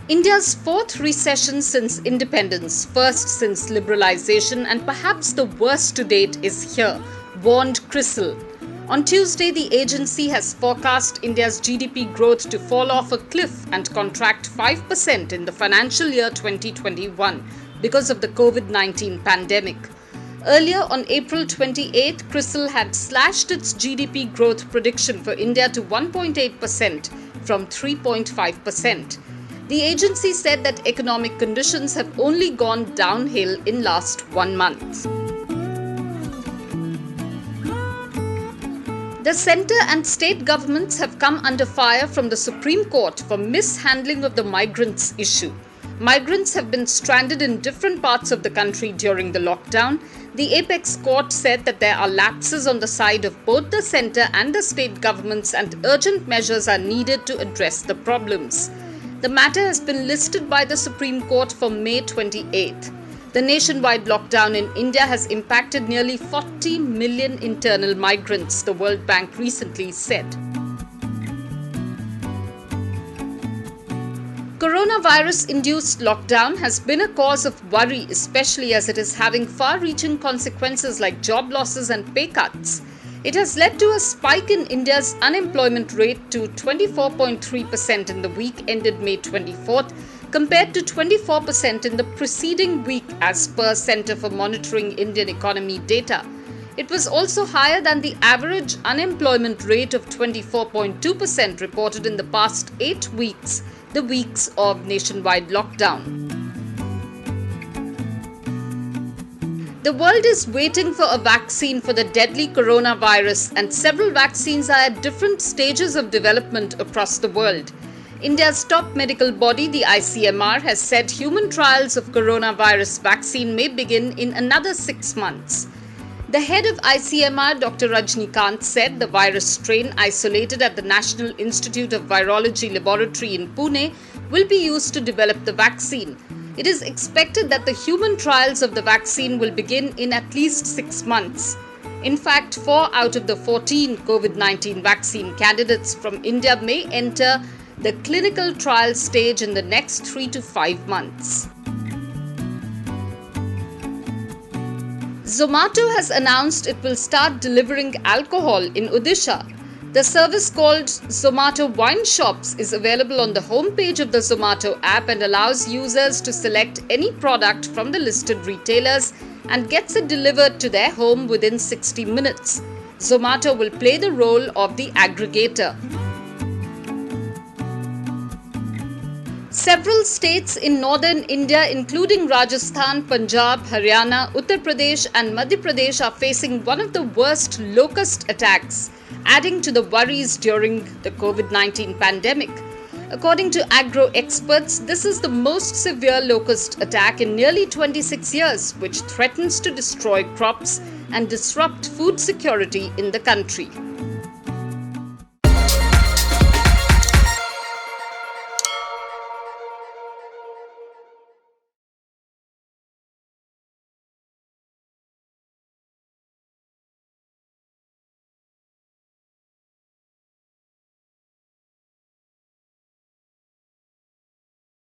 India's fourth recession since independence, first since liberalization, and perhaps the worst to date is here, warned CRISIL. On Tuesday, the agency has forecast India's GDP growth to fall off a cliff and contract 5% in the financial year 2021 because of the COVID-19 pandemic. Earlier on April 28, CRISIL had slashed its GDP growth prediction for India to 1.8% from 3.5%. The agency said that economic conditions have only gone downhill in last 1 month. The centre and state governments have come under fire from the Supreme Court for mishandling of the migrants issue. Migrants have been stranded in different parts of the country during the lockdown. The apex court said that there are lapses on the side of both the centre and the state governments and urgent measures are needed to address the problems. The matter has been listed by the Supreme Court for May 28th. The nationwide lockdown in India has impacted nearly 40 million internal migrants, the World Bank recently said. Coronavirus-induced lockdown has been a cause of worry, especially as it is having far-reaching consequences like job losses and pay cuts. It has led to a spike in India's unemployment rate to 24.3% in the week ended May 24th, compared to 24% in the preceding week as per Centre for Monitoring Indian Economy data. It was also higher than the average unemployment rate of 24.2% reported in the past 8 weeks, the weeks of nationwide lockdown. The world is waiting for a vaccine for the deadly coronavirus, and several vaccines are at different stages of development across the world. India's top medical body, the ICMR, has said human trials of coronavirus vaccine may begin in another 6 months. The head of ICMR, Dr. Rajnikant, said the virus strain isolated at the National Institute of Virology Laboratory in Pune will be used to develop the vaccine. It is expected that the human trials of the vaccine will begin in at least 6 months. In fact, 4 out of the 14 COVID-19 vaccine candidates from India may enter the clinical trial stage in the next 3 to 5 months. Zomato has announced it will start delivering alcohol in Odisha. The service called Zomato Wine Shops is available on the homepage of the Zomato app and allows users to select any product from the listed retailers and gets it delivered to their home within 60 minutes. Zomato will play the role of the aggregator. Several states in northern India, including Rajasthan, Punjab, Haryana, Uttar Pradesh and Madhya Pradesh, are facing one of the worst locust attacks, adding to the worries during the COVID-19 pandemic. According to agro experts, this is the most severe locust attack in nearly 26 years, which threatens to destroy crops and disrupt food security in the country.